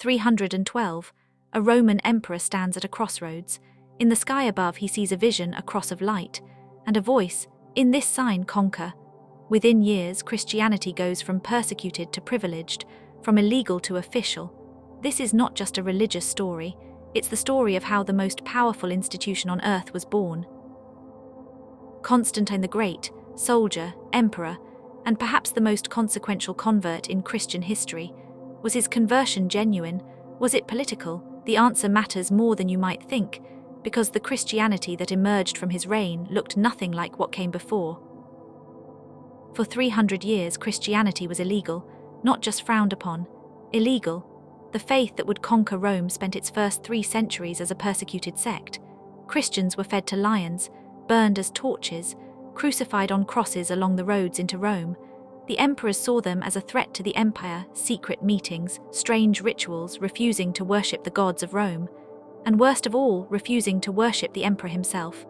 312, a Roman emperor stands at a crossroads. In the sky above he sees a vision, a cross of light, and a voice, "In this sign conquer." Within years, Christianity goes from persecuted to privileged, from illegal to official. This is not just a religious story, it's the story of how the most powerful institution on earth was born. Constantine the Great, soldier, emperor, and perhaps the most consequential convert in Christian history. Was his conversion genuine? Was it political? The answer matters more than you might think, because the Christianity that emerged from his reign looked nothing like what came before. For 300 years, Christianity was illegal, not just frowned upon, illegal. The faith that would conquer Rome spent its first 3 centuries as a persecuted sect. Christians were fed to lions, burned as torches, crucified on crosses along the roads into Rome. The emperors saw them as a threat to the empire, secret meetings, strange rituals, refusing to worship the gods of Rome, and worst of all, refusing to worship the emperor himself.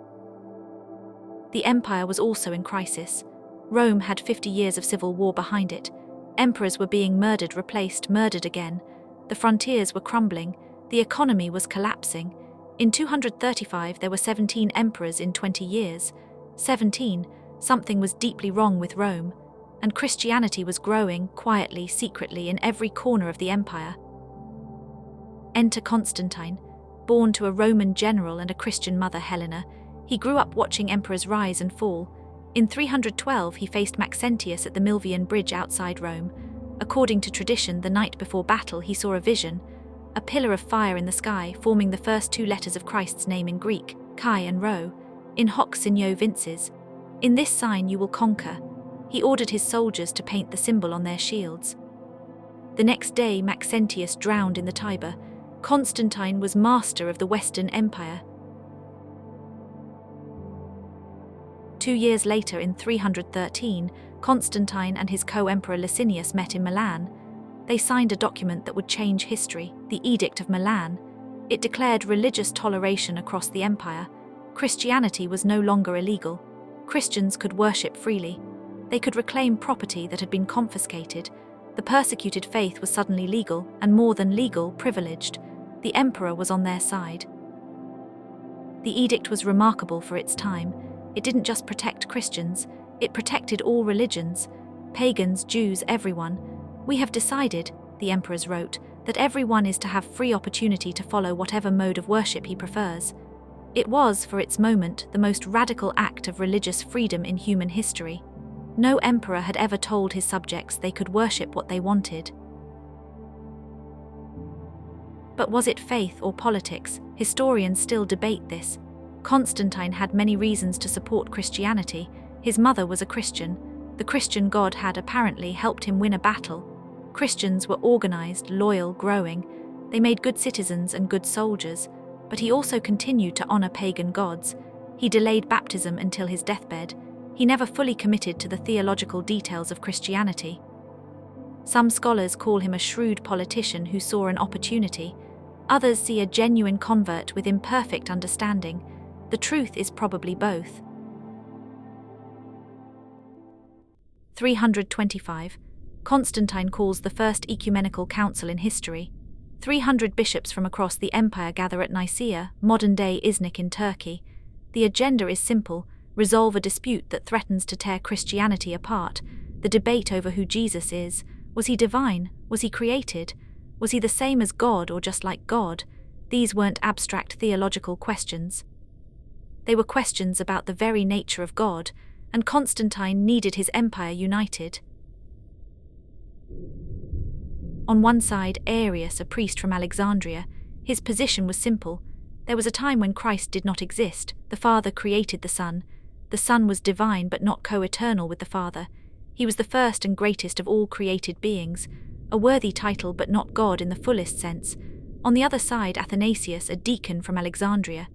The empire was also in crisis. Rome had 50 years of civil war behind it. Emperors were being murdered, replaced, murdered again. The frontiers were crumbling. The economy was collapsing. In 235, there were 17 emperors in 20 years. 17, something was deeply wrong with Rome, and Christianity was growing, quietly, secretly, in every corner of the empire. Enter Constantine. Born to a Roman general and a Christian mother, Helena, he grew up watching emperors rise and fall. In 312, he faced Maxentius at the Milvian Bridge outside Rome. According to tradition, the night before battle, he saw a vision, a pillar of fire in the sky, forming the first 2 letters of Christ's name in Greek, Chi and Rho, in hoc signo vinces. In this sign you will conquer. He ordered his soldiers to paint the symbol on their shields. The next day, Maxentius drowned in the Tiber. Constantine was master of the Western Empire. 2 years later, in 313, Constantine and his co-emperor Licinius met in Milan. They signed a document that would change history, the Edict of Milan. It declared religious toleration across the empire. Christianity was no longer illegal. Christians could worship freely. They could reclaim property that had been confiscated. The persecuted faith was suddenly legal, and more than legal, privileged. The emperor was on their side. The edict was remarkable for its time. It didn't just protect Christians, it protected all religions. Pagans, Jews, everyone. "We have decided," the emperors wrote, "that everyone is to have free opportunity to follow whatever mode of worship he prefers." It was, for its moment, the most radical act of religious freedom in human history. No emperor had ever told his subjects they could worship what they wanted. But was it faith or politics? Historians still debate this. Constantine had many reasons to support Christianity. His mother was a Christian. The Christian God had apparently helped him win a battle. Christians were organized, loyal, growing. They made good citizens and good soldiers. But he also continued to honor pagan gods. He delayed baptism until his deathbed. He never fully committed to the theological details of Christianity. Some scholars call him a shrewd politician who saw an opportunity. Others see a genuine convert with imperfect understanding. The truth is probably both. 325. Constantine calls the first ecumenical council in history. 300 bishops from across the empire gather at Nicaea, modern-day Iznik in Turkey. The agenda is simple: resolve a dispute that threatens to tear Christianity apart. The debate over who Jesus is. Was he divine? Was he created? Was he the same as God or just like God? These weren't abstract theological questions. They were questions about the very nature of God, and Constantine needed his empire united. On one side, Arius, a priest from Alexandria. His position was simple. There was a time when Christ did not exist. The Father created the Son. The Son was divine but not co-eternal with the Father. He was the first and greatest of all created beings, a worthy title but not God in the fullest sense. On the other side, Athanasius, a deacon from Alexandria.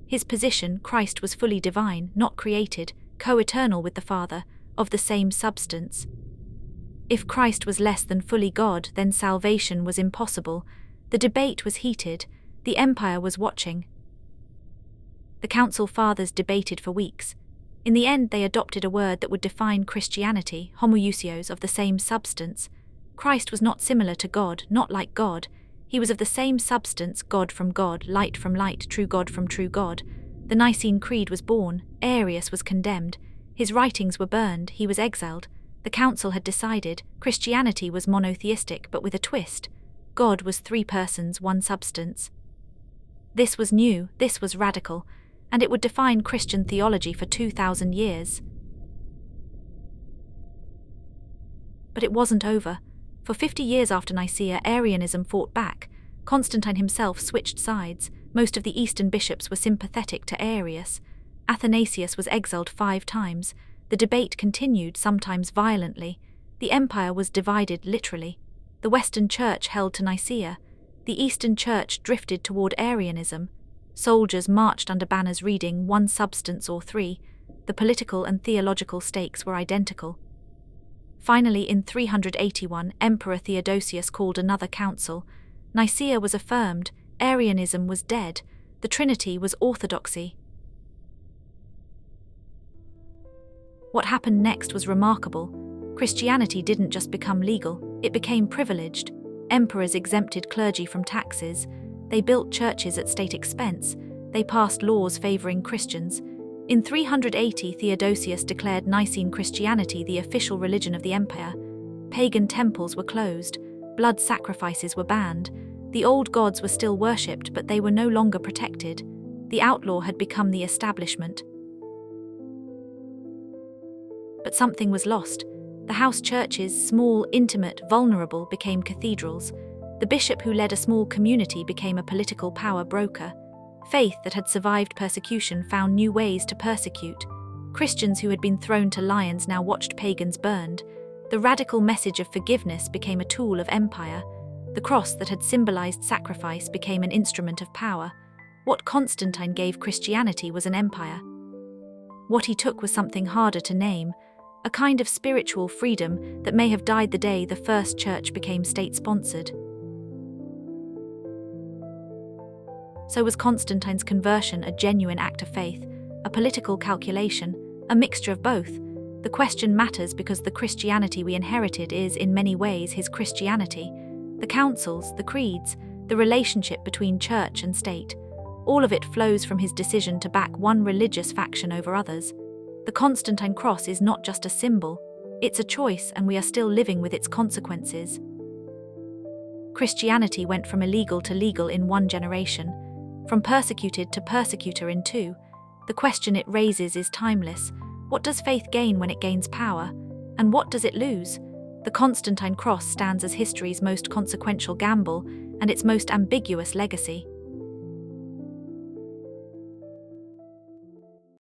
His position, Christ was fully divine, not created, co-eternal with the Father, of the same substance. If Christ was less than fully God, then salvation was impossible. The debate was heated. The empire was watching. The Council Fathers debated for weeks. In the end, they adopted a word that would define Christianity, homoousios, of the same substance. Christ was not similar to God, not like God. He was of the same substance, God from God, light from light, true God from true God. The Nicene Creed was born, Arius was condemned, his writings were burned, he was exiled. The council had decided Christianity was monotheistic, but with a twist. God was three persons, one substance. This was new, this was radical, and it would define Christian theology for 2,000 years. But it wasn't over. For 50 years after Nicaea, Arianism fought back. Constantine himself switched sides. Most of the Eastern bishops were sympathetic to Arius. Athanasius was exiled 5 times. The debate continued, sometimes violently. The empire was divided literally. The Western Church held to Nicaea. The Eastern Church drifted toward Arianism. Soldiers marched under banners reading one substance or three. The political and theological stakes were identical. Finally, in 381, Emperor Theodosius called another council. Nicaea was affirmed, Arianism was dead, the Trinity was orthodoxy. What happened next was remarkable. Christianity didn't just become legal, it became privileged. Emperors exempted clergy from taxes. They built churches at state expense. They passed laws favoring Christians. In 380, Theodosius declared Nicene Christianity the official religion of the empire. Pagan temples were closed. Blood sacrifices were banned. The old gods were still worshipped, but they were no longer protected. The outlaw had become the establishment. But something was lost. The house churches, small, intimate, vulnerable, became cathedrals. The bishop who led a small community became a political power broker. Faith that had survived persecution found new ways to persecute. Christians who had been thrown to lions now watched pagans burned. The radical message of forgiveness became a tool of empire. The cross that had symbolized sacrifice became an instrument of power. What Constantine gave Christianity was an empire. What he took was something harder to name, a kind of spiritual freedom that may have died the day the first church became state-sponsored. So was Constantine's conversion a genuine act of faith, a political calculation, a mixture of both? The question matters because the Christianity we inherited is, in many ways, his Christianity. The councils, the creeds, the relationship between church and state, all of it flows from his decision to back one religious faction over others. The Constantine cross is not just a symbol, it's a choice, and we are still living with its consequences. Christianity went from illegal to legal in 1 generation, from persecuted to persecutor in 2. The question it raises is timeless. What does faith gain when it gains power? And what does it lose? The Constantine cross stands as history's most consequential gamble and its most ambiguous legacy.